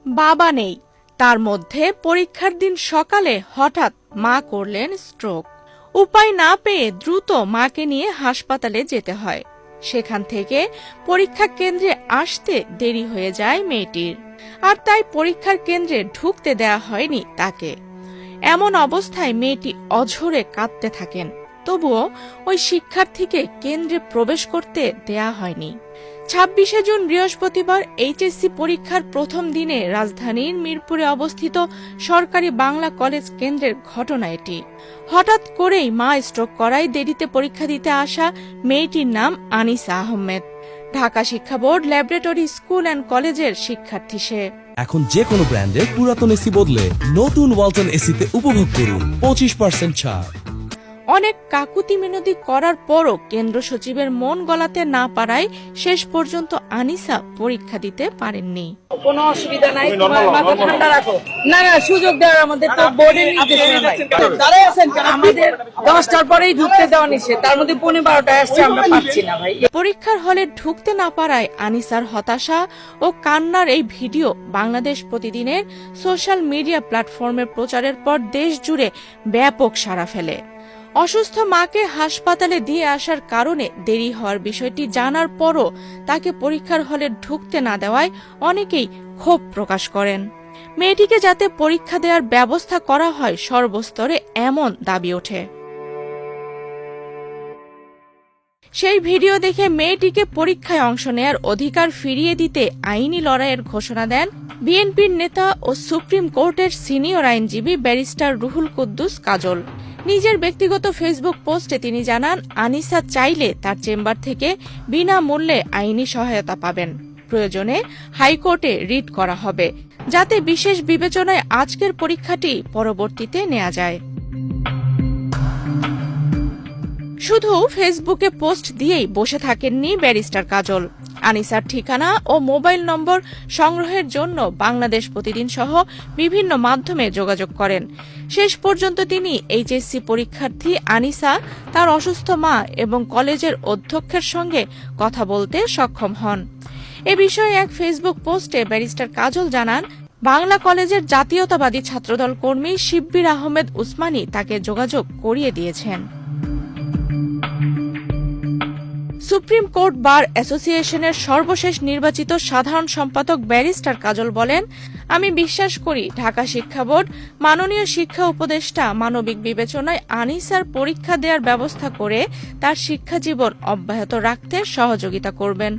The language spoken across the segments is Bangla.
বাবা নেই, তার মধ্যে পরীক্ষার দিন সকালে হঠাৎ মা করলেন স্ট্রোক। উপায় না পেয়ে দ্রুত মাকে নিয়ে হাসপাতালে যেতে হয়। সেখান থেকে পরীক্ষা কেন্দ্রে আসতে দেরি হয়ে যায় মেয়েটির, আর তাই পরীক্ষার কেন্দ্রে ঢুকতে দেয়া হয়নি তাকে। এমন অবস্থায় মেয়েটি অঝরে কাঁদতে থাকেন, তবুও ওই শিক্ষার্থীকে কেন্দ্রে প্রবেশ করতে দেয়া হয়নি। ২৬শে জুন বৃহস্পতিবার এইচএসসি পরীক্ষার প্রথম দিনে রাজধানীর মিরপুরে অবস্থিত সরকারি বাংলা কলেজ কেন্দ্রের ঘটনা এটি। হঠাৎ করেই মা স্ট্রোক করায় দেরিতে পরীক্ষা দিতে আসা মেয়েটির নাম আনিসা আহমেদ। ঢাকা শিক্ষা বোর্ড ল্যাবরেটরি স্কুল অ্যান্ড কলেজের শিক্ষার্থী সে। এখন যে কোনো ব্র্যান্ডের পুরাতন এসি বদলে নতুন ওয়ালটন এসিতে উপভোগ করুন 25% ছাড়। অনেক কাকুতি মিনতি করার পরও কেন্দ্র সচিবের মন গলাতে না পারায় শেষ পর্যন্ত আনিসা পরীক্ষা দিতে পারেননি। কোনো অসুবিধা নাই, তোমার মাথা ঠান্ডা রাখো। না না, সুযোগ দেওয়ার আমাদের তো বোর্ডের নির্দেশনা নাই। দাঁড়াই আছেন, আমাদের 10টার পরেই ঢুকতে দেওয়া নিষেধ, তার মধ্যে 12টায় আসছে, আমরা পাচ্ছি না ভাই। পরীক্ষার হলে ঢুকতে না পারায় আনিসার হতাশা ও কান্নার এই ভিডিও বাংলাদেশ প্রতিদিনের সোশ্যাল মিডিয়া প্ল্যাটফর্মে প্রচারের পর দেশ জুড়ে ব্যাপক সাড়া ফেলে। অসুস্থ মাকে হাসপাতালে দিয়ে আসার কারণে দেরি হওয়ার বিষয়টি জানার পরও তাকে পরীক্ষার হলে ঢুকতে না দেওয়ায় অনেকেই ক্ষোভ প্রকাশ করেন। মেয়েটিকে যাতে পরীক্ষা দেওয়ার ব্যবস্থা করা হয় সর্বস্তরে এমন দাবি ওঠে। সেই ভিডিও দেখে মেয়েটিকে পরীক্ষায় অংশ নেয়ার অধিকার ফিরিয়ে দিতে আইনি লড়াইয়ের ঘোষণা দেন বিএনপির নেতা ও সুপ্রিম কোর্টের সিনিয়র আইনজীবী ব্যারিস্টার রুহুল কুদ্দুস কাজল। নিজের ব্যক্তিগত ফেসবুক পোস্টে তিনি জানান, আনিসা চাইলে তার চেম্বার থেকে বিনামূল্যে আইনি সহায়তা পাবেন। প্রয়োজনে হাইকোর্টে রিট করা হবে, যাতে বিশেষ বিবেচনায় আজকের পরীক্ষাটি পরবর্তীতে নেওয়া যায়। শুধু ফেসবুকে পোস্ট দিয়েই বসে থাকেননি ব্যারিস্টার কাজল। আনিসার ঠিকানা ও মোবাইল নম্বর সংগ্রহের জন্য বাংলাদেশ প্রতিদিন সহ বিভিন্ন মাধ্যমে যোগাযোগ করেন। শেষ পর্যন্ত তিনি এইচএসসি পরীক্ষার্থী আনিসা, তার অসুস্থ মা এবং কলেজের অধ্যক্ষের সঙ্গে কথা বলতে সক্ষম হন। এ বিষয়ে এক ফেসবুক পোস্টে ব্যারিস্টার কাজল জানান, বাংলা কলেজের জাতীয়তাবাদী ছাত্রদল কর্মী শিব্বির আহমেদ উসমানী তাকে যোগাযোগ করিয়ে দিয়েছেন। সুপ্রিম কোর্ট বার অ্যাসোসিয়েশনের সর্বশেষ নির্বাচিত সাধারণ সম্পাদক ব্যারিস্টার কাজল বলেন, আমি বিশ্বাস করি ঢাকা শিক্ষা বোর্ড মাননীয় শিক্ষা উপদেষ্টা মানবিক বিবেচনায় আনিসার পরীক্ষা দেওয়ার ব্যবস্থা করে তার শিক্ষা জীবন অব্যাহত রাখতে সহযোগিতা করবেন।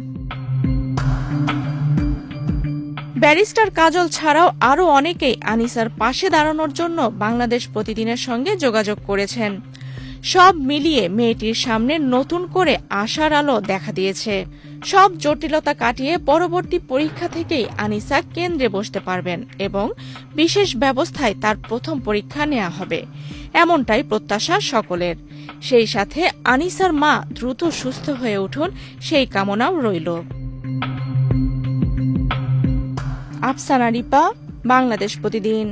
ব্যারিস্টার কাজল ছাড়াও আরও অনেকেই আনিসার পাশে দাঁড়ানোর জন্য বাংলাদেশ প্রতিদিনের সঙ্গে যোগাযোগ করেছেন। সব মিলিয়ে মেয়েটির সামনে নতুন করে আশার আলো দেখা দিয়েছে। সব জটিলতা কাটিয়ে পরবর্তী পরীক্ষা থেকেই আনিসা কেন্দ্রে বসতে পারবেন এবং বিশেষ ব্যবস্থায় তার প্রথম পরীক্ষা নেওয়া হবে, এমনটাই প্রত্যাশা সকলের। সেই সাথে আনিসার মা দ্রুত সুস্থ হয়ে উঠুন, সেই কামনাও রইল। আফসানা রিপা, বাংলাদেশ প্রতিদিন।